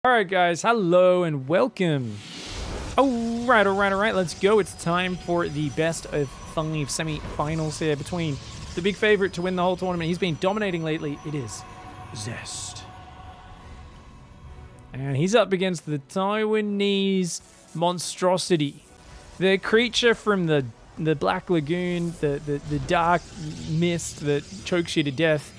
All right, guys, hello and welcome. All right, let's go. It's time for the best of 5 semi-finals here between the big favorite to win the whole tournament. He's been dominating lately. It is Zest. And he's up against the Taiwanese monstrosity. The creature from the Black Lagoon, the dark mist that chokes you to death,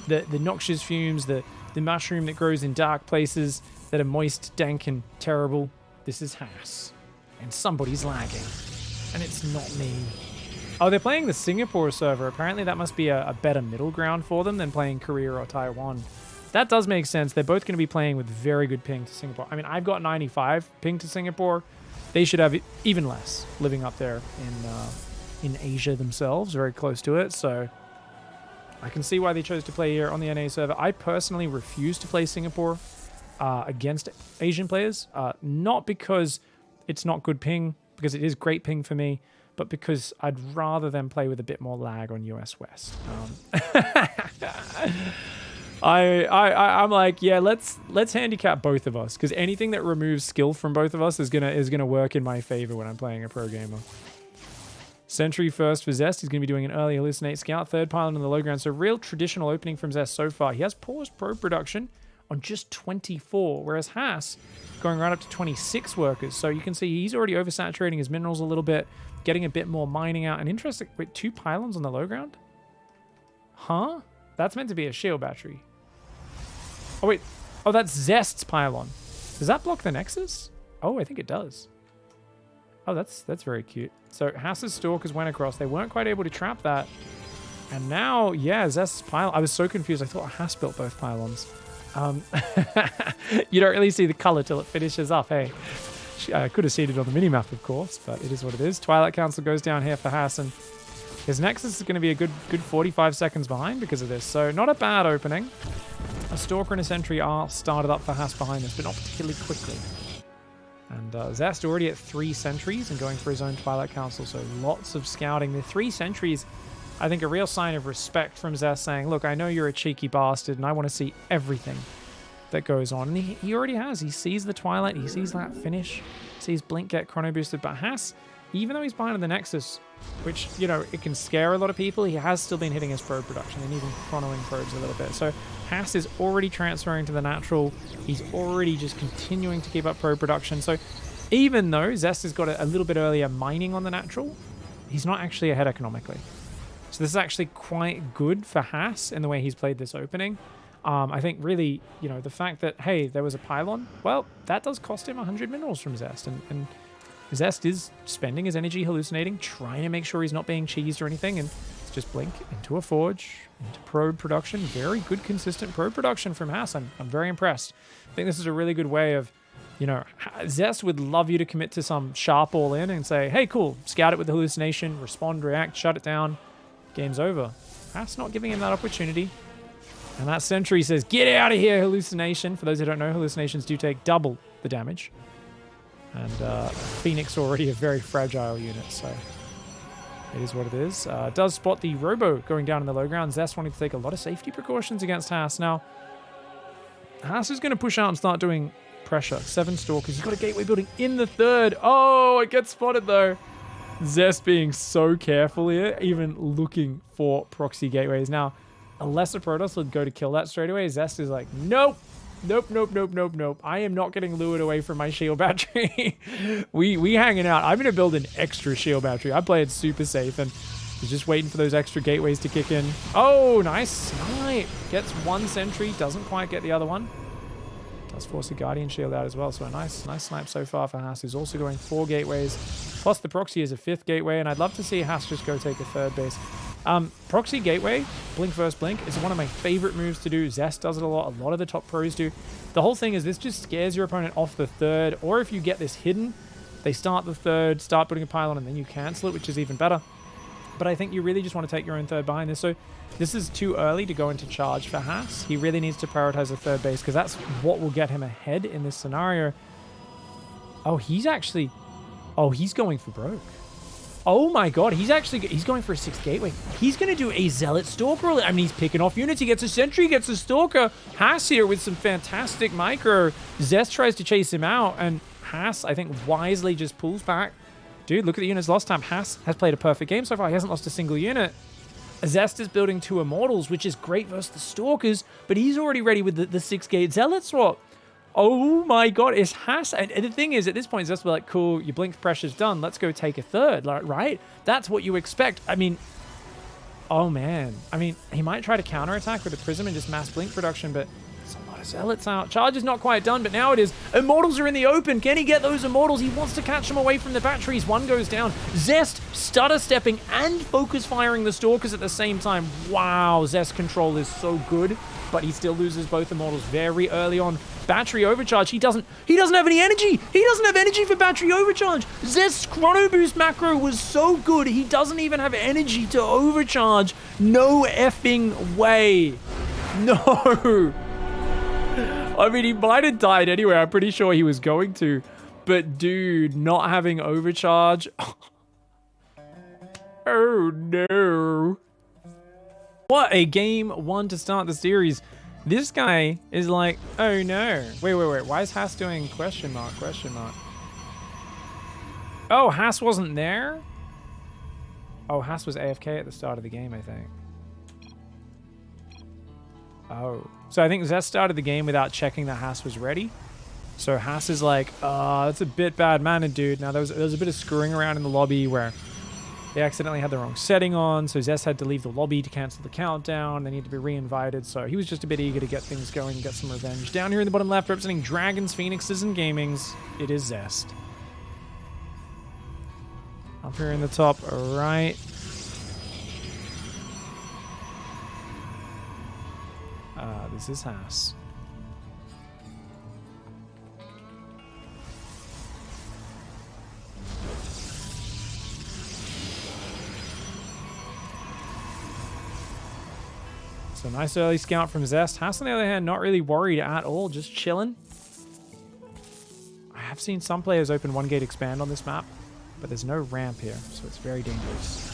the noxious fumes, the mushroom that grows in dark places that are moist, dank, and terrible. This is Haas. And somebody's lagging. And it's not me. Oh, they're playing the Singapore server. Apparently that must be a better middle ground for them than playing Korea or Taiwan. That does make sense. They're both going to be playing with very good ping to Singapore. I mean, I've got 95 ping to Singapore. They should have even less living up there in Asia themselves, very close to it. So I can see why they chose to play here on the NA server. I personally refuse to play Singapore against Asian players, not because it's not good ping, because it is great ping for me, but because I'd rather them play with a bit more lag on US West. I'm like, yeah, let's handicap both of us, because anything that removes skill from both of us is gonna work in my favor when I'm playing a pro gamer. Sentry first for Zest. He's going to be doing an early hallucinate scout, third pylon on the low ground. So real traditional opening from Zest so far. He has paused pro production on just 24, whereas Haas going right up to 26 workers. So you can see he's already oversaturating his minerals a little bit, getting a bit more mining out. And interesting, wait, 2 pylons on the low ground? Huh? That's meant to be a shield battery. Oh, wait. Oh, that's Zest's pylon. Does that block the Nexus? Oh, I think it does. Oh, that's very cute. So Haas's Stalkers went across. They weren't quite able to trap that. And now, yeah, Zest's pylon. I was so confused. I thought Haas built both pylons. You don't really see the color till it finishes up, hey. I could have seen it on the minimap, of course, but it is what it is. Twilight Council goes down here for Haas, and his Nexus is going to be a good 45 seconds behind because of this. So not a bad opening. A Stalker and a Sentry are started up for Haas behind this, but not particularly quickly. And Zest already at 3 sentries and going for his own Twilight Council, so lots of scouting. The 3 sentries, I think, a real sign of respect from Zest, saying, look, I know you're a cheeky bastard and I want to see everything that goes on. And he already has. He sees the Twilight, he sees that finish, sees Blink get chrono boosted. But Haas, even though he's behind the Nexus, which, you know, it can scare a lot of people, he has still been hitting his probe production and even chronoing probes a little bit. So Haas is already transferring to the natural. He's already just continuing to keep up probe production. So even though Zest has got a little bit earlier mining on the natural, he's not actually ahead economically. So this is actually quite good for Haas in the way he's played this opening. I think really, you know, the fact that, hey, there was a pylon, well, that does cost him 100 minerals from Zest. And Zest is spending his energy hallucinating, trying to make sure he's not being cheesed or anything. And it's just Blink into a Forge, into probe production. Very good, consistent probe production from Haas. I'm very impressed. I think this is a really good way of, you know, Zest would love you to commit to some sharp all-in and say, hey, cool, scout it with the hallucination, respond, react, shut it down. Game's over. Haas not giving him that opportunity. And that Sentry says, get out of here, hallucination. For those who don't know, hallucinations do take double the damage. And Phoenix already a very fragile unit, so it is what it is. Does spot the Robo going down in the low ground. Zest wanting to take a lot of safety precautions against Haas. Now, Haas is going to push out and start doing pressure. 7 Stalkers. He's got a gateway building in the third. Oh, it gets spotted though. Zest being so careful here, even looking for proxy gateways. Now, a lesser Protoss would go to kill that straight away. Zest is like, nope. Nope. I am not getting lured away from my shield battery. we hanging out. I'm going to build an extra shield battery. I play it super safe and was just waiting for those extra gateways to kick in. Oh, nice snipe. Gets 1 sentry. Doesn't quite get the other one. Does force a Guardian shield out as well. So a nice snipe so far for Haas, who's also going 4 gateways. Plus the proxy is a 5th gateway. And I'd love to see Haas just go take a 3rd base. Proxy gateway, blink first blink, is one of my favorite moves to do. Zest does it a lot of the top pros do. The whole thing is this just scares your opponent off the 3rd, or if you get this hidden, they start the 3rd, start putting a pylon, and then you cancel it, which is even better. But I think you really just want to take your own 3rd behind this. So this is too early to go into charge for Haas. He really needs to prioritize a 3rd base, because that's what will get him ahead in this scenario. Oh, he's going for broke. Oh my god, he's going for a 6th gateway. He's going to do a Zealot Stalker. I mean, he's picking off units. He gets a Sentry, gets a Stalker. Haas here with some fantastic micro. Zest tries to chase him out, and Haas, I think, wisely just pulls back. Dude, look at the units lost time. Haas has played a perfect game so far. He hasn't lost a single unit. Zest is building 2 Immortals, which is great versus the Stalkers, but he's already ready with the 6-gate Zealot swap. Oh my god, it's Haas. And the thing is, at this point, Zest will be like, cool, your blink pressure's done. Let's go take a 3rd, like, right? That's what you expect. I mean, oh man. I mean, he might try to counterattack with a Prism and just mass blink production, but there's a lot of Zealots out. Charge is not quite done, but now it is. Immortals are in the open. Can he get those Immortals? He wants to catch them away from the batteries. 1 goes down. Zest stutter stepping and focus firing the Stalkers at the same time. Wow, Zest control is so good, but he still loses both Immortals very early on. Battery overcharge. He doesn't have any energy. He doesn't have energy for battery overcharge. Zest's chrono boost macro was so good. He doesn't even have energy to overcharge. No effing way. No. I mean, he might have died anyway. I'm pretty sure he was going to. But dude, not having overcharge. Oh no. What a game 1 to start the series. This guy is like, oh no. Wait. Why is Haas doing question mark? Oh, Haas wasn't there? Oh, Haas was AFK at the start of the game, I think. Oh. So I think Zest started the game without checking that Haas was ready. So Haas is like, that's a bit bad mannered, dude. Now there was a bit of screwing around in the lobby where they accidentally had the wrong setting on, so Zest had to leave the lobby to cancel the countdown. They need to be re-invited, so he was just a bit eager to get things going and get some revenge. Down here in the bottom left, representing Dragons, Phoenixes, and Gamings, it is Zest. Up here in the top right. This is Haas. So nice early scout from Zest. Haas, on the other hand, not really worried at all, just chilling. I have seen some players open 1-gate expand on this map, but there's no ramp here, so it's very dangerous.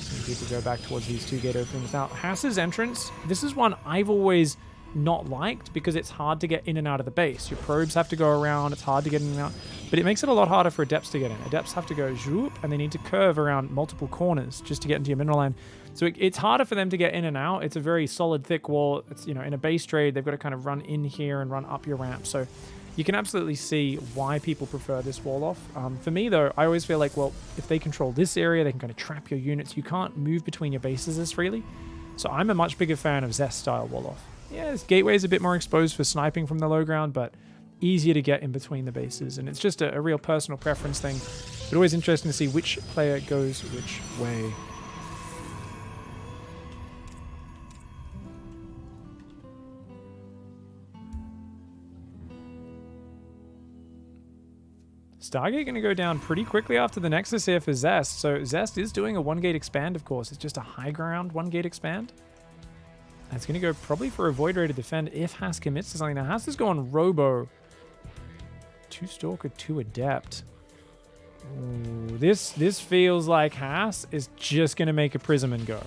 Seeing people go back towards these 2-gate openings. Now, Haas's entrance, this is one I've always not liked because it's hard to get in and out of the base. Your probes have to go around, it's hard to get in and out, but it makes it a lot harder for adepts to get in. Adepts have to go zoop, and they need to curve around multiple corners just to get into your mineral line. So it's harder for them to get in and out. It's a very solid, thick wall. It's, you know, in a base trade, they've got to kind of run in here and run up your ramp. So you can absolutely see why people prefer this wall off. For me, though, I always feel like, well, if they control this area, they can kind of trap your units. You can't move between your bases as freely. So I'm a much bigger fan of Zest-style wall off. Yeah, this gateway is a bit more exposed for sniping from the low ground, but easier to get in between the bases. And it's just a real personal preference thing. But always interesting to see which player goes which way. Stargate going to go down pretty quickly after the Nexus here for Zest. So Zest is doing a 1-gate expand, of course. It's just a high ground 1-gate expand. And it's going to go probably for a Void Ray to defend if Haas commits to something. Now, Haas is going Robo. 2 Stalker, 2 Adept. Ooh, this feels like Haas is just going to make a Prism and go.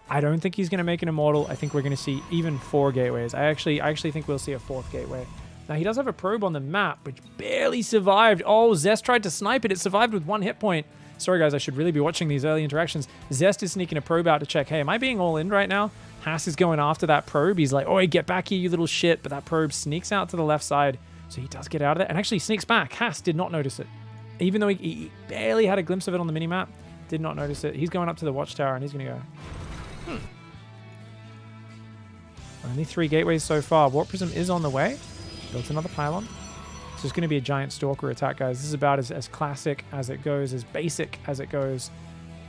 I don't think he's going to make an Immortal. I think we're going to see even 4 gateways. I actually think we'll see a 4th gateway. Now, he does have a probe on the map, which barely survived. Oh, Zest tried to snipe it. It survived with 1 hit point. Sorry, guys, I should really be watching these early interactions. Zest is sneaking a probe out to check, hey, am I being all in right now? Haas is going after that probe. He's like, oh, get back here, you little shit. But that probe sneaks out to the left side. So he does get out of there and actually sneaks back. Haas did not notice it. Even though he barely had a glimpse of it on the minimap, did not notice it. He's going up to the watchtower and he's going to go, Only 3 gateways so far. Warp Prism is on the way. Built another pylon. It's just going to be a giant Stalker attack, guys. This is about as classic as it goes, as basic as it goes.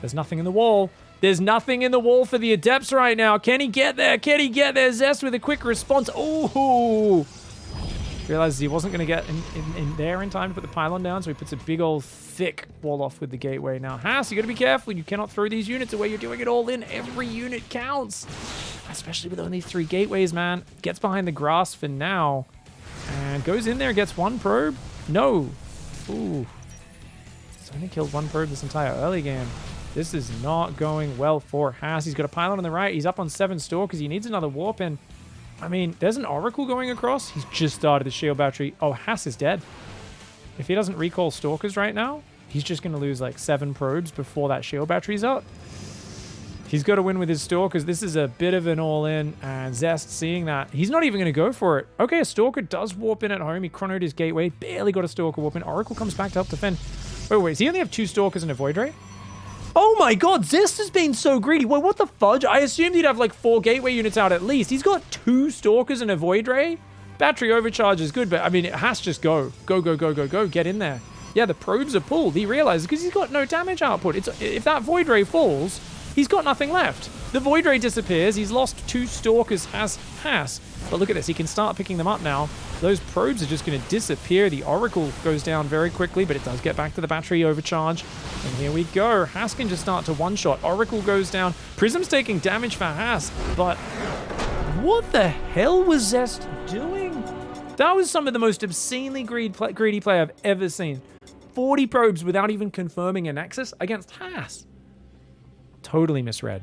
There's nothing in the wall. There's nothing in the wall for the Adepts right now. Can he get there? Can he get there? Zest with a quick response. Oh! Realizes he wasn't going to get in there in time to put the pylon down, so he puts a big old thick wall off with the gateway. Now, Haas, you got to be careful. You cannot throw these units away. You're doing it all in. Every unit counts. Especially with only 3 gateways, man. Gets behind the grass for now. And goes in there, gets 1 probe. No. Ooh. He's only killed 1 probe this entire early game. This is not going well for Haas. He's got a pylon on the right. He's up on 7 stalkers. He needs another warp in. I mean, there's an Oracle going across. He's just started the shield battery. Oh, Haas is dead. If he doesn't recall stalkers right now, he's just going to lose like 7 probes before that shield battery's up. He's got to win with his stalkers. This is a bit of an all-in, and Zest seeing that. He's not even going to go for it. Okay, a stalker does warp in at home. He chronoed his gateway. Barely got a stalker warp in. Oracle comes back to help defend. Wait, does he only have 2 stalkers and a void ray? Oh my god, Zest has been so greedy. Wait, what the fudge? I assumed he'd have like 4 gateway units out at least. He's got 2 stalkers and a void ray? Battery overcharge is good, but I mean, it has to just go. Go. Get in there. Yeah, the probes are pulled. He realizes because he's got no damage output. If that void ray falls, he's got nothing left. The void ray disappears. He's lost 2 stalkers as Haas. But look at this. He can start picking them up now. Those probes are just going to disappear. The Oracle goes down very quickly, but it does get back to the battery overcharge. And here we go. Haas can just start to one-shot. Oracle goes down. Prism's taking damage for Haas, but what the hell was Zest doing? That was some of the most obscenely greedy play I've ever seen. 40 probes without even confirming a Nexus against Haas. Totally misread.